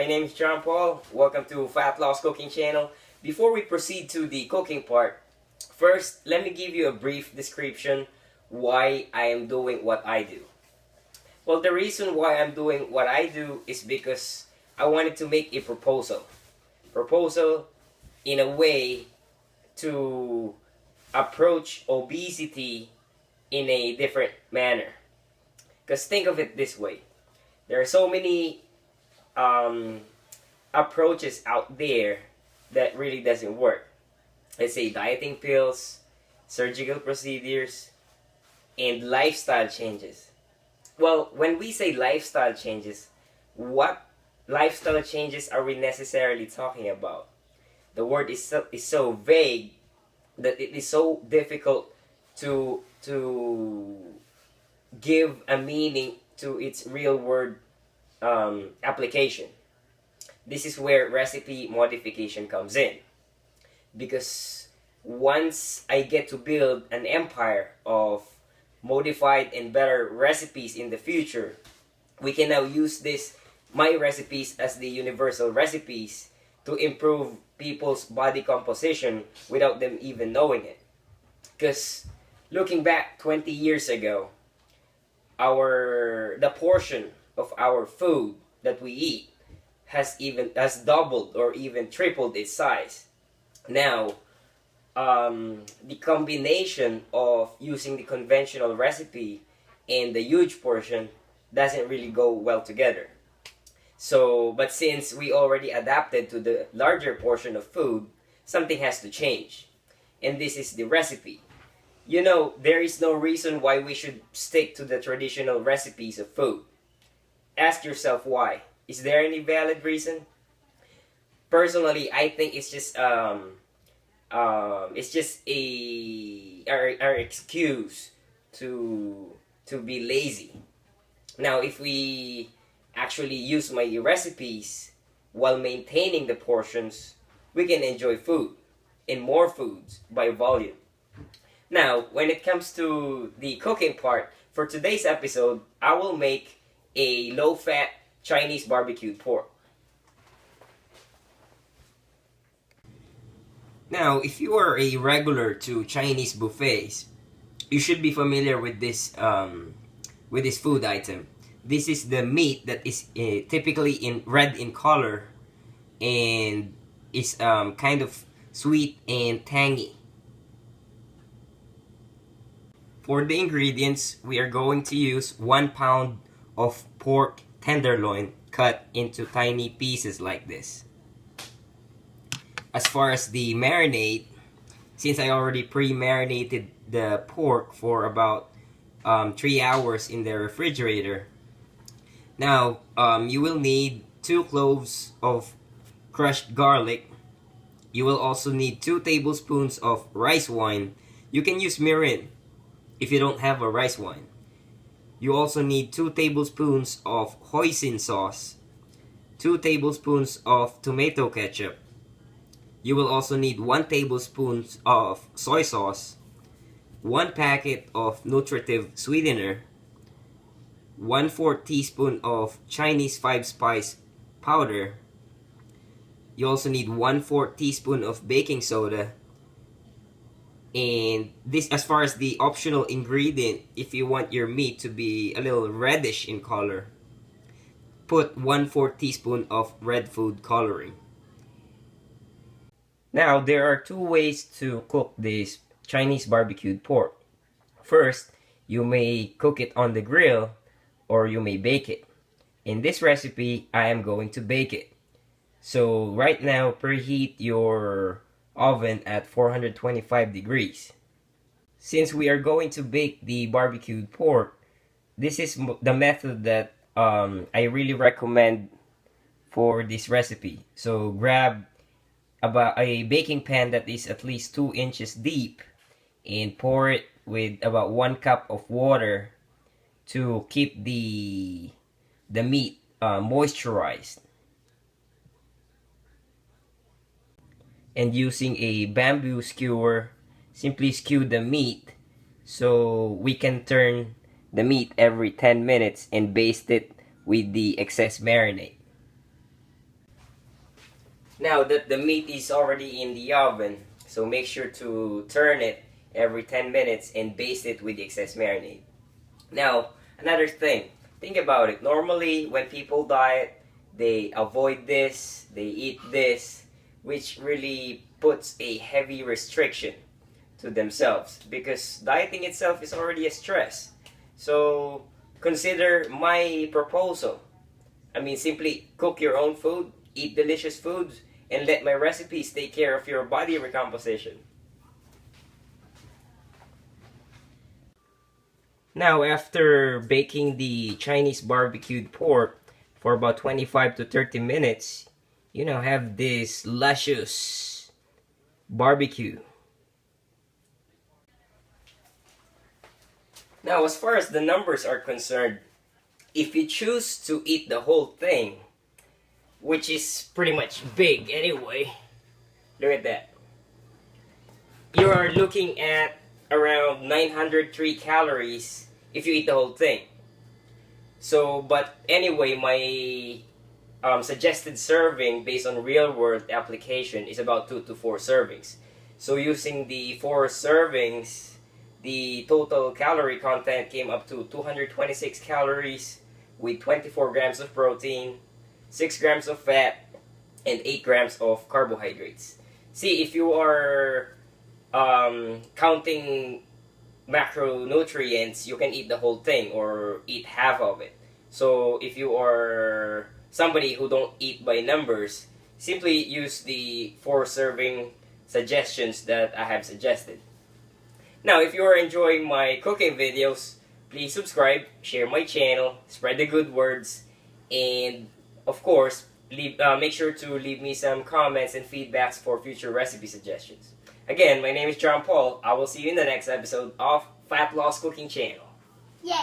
My name is John Paul. Welcome to Fat Loss Cooking Channel. Before we proceed to the cooking part, first let me give you a brief description why I am doing what I do. Well, the reason why I'm doing what I do is because I wanted to make a proposal. Proposal in a way to approach obesity in a different manner. Because think of it this way. There are so many approaches out there that really doesn't work. Let's say dieting pills, surgical procedures, and lifestyle changes. Well, when we say lifestyle changes, what lifestyle changes are we necessarily talking about? The word is so vague that it is so difficult to give a meaning to its real word application. This is where recipe modification comes in, because once I get to build an empire of modified and better recipes in the future, we can now use my recipes as the universal recipes to improve people's body composition without them even knowing it. Because looking back 20 years ago, the portion of our food that we eat has doubled or even tripled its size. Now, the combination of using the conventional recipe and the huge portion doesn't really go well together. So, but since we already adapted to the larger portion of food, something has to change. And this is the recipe. You know, there is no reason why we should stick to the traditional recipes of food. Ask yourself why. Is there any valid reason? Personally, I think it's just our excuse to be lazy. Now, if we actually use my recipes while maintaining the portions, we can enjoy food and more foods by volume. Now, when it comes to the cooking part, for today's episode, I will make a low-fat Chinese barbecued pork. Now, if you are a regular to Chinese buffets, you should be familiar with this food item. This is the meat that is typically red in color and is kind of sweet and tangy. For the ingredients, we are going to use 1 pound of pork tenderloin cut into tiny pieces like this. As far as the marinade, since I already pre-marinated the pork for about 3 hours in the refrigerator, now you will need 2 cloves of crushed garlic. You will also need 2 tablespoons of rice wine. You can use mirin if you don't have a rice wine. You also need 2 tablespoons of hoisin sauce, 2 tablespoons of tomato ketchup. You will also need 1 tablespoon of soy sauce, 1 packet of nutritive sweetener, 1/4 teaspoon of Chinese 5-spice powder. You also need 1/4 teaspoon of baking soda. And this, as far as the optional ingredient, if you want your meat to be a little reddish in color, put 1/4 teaspoon of red food coloring. Now, there are 2 ways to cook this Chinese barbecued pork. First, you may cook it on the grill or you may bake it. In this recipe, I am going to bake it. So right now, preheat your oven at 425 degrees. Since we are going to bake the barbecued pork, this is the method that I really recommend for this recipe. So grab about a baking pan that is at least 2 inches deep and pour it with about 1 cup of water to keep the meat moisturized. And using a bamboo skewer, simply skew the meat so we can turn the meat every 10 minutes and baste it with the excess marinade. Now that the meat is already in the oven, so make sure to turn it every 10 minutes and baste it with the excess marinade. Now, another thing, think about it. Normally, when people diet, they avoid this, they eat this, which really puts a heavy restriction to themselves because dieting itself is already a stress. So, consider my proposal. I mean, simply cook your own food, eat delicious foods, and let my recipes take care of your body recomposition. Now, after baking the Chinese barbecued pork for about 25 to 30 minutes, you now have this luscious barbecue. Now, as far as the numbers are concerned, if you choose to eat the whole thing, which is pretty much big anyway, look at that. You are looking at around 903 calories if you eat the whole thing. So, but anyway, my suggested serving based on real world application is about 2 to 4 servings. So using the 4 servings, the total calorie content came up to 226 calories with 24 grams of protein, 6 grams of fat, and 8 grams of carbohydrates. See, if you are counting macronutrients, you can eat the whole thing or eat half of it. So if you are somebody who don't eat by numbers, simply use the 4 serving suggestions that I have suggested. Now, if you are enjoying my cooking videos, please subscribe, share my channel, spread the good words, and of course, make sure to leave me some comments and feedbacks for future recipe suggestions. Again, my name is John Paul. I will see you in the next episode of Fat Loss Cooking Channel. Yay!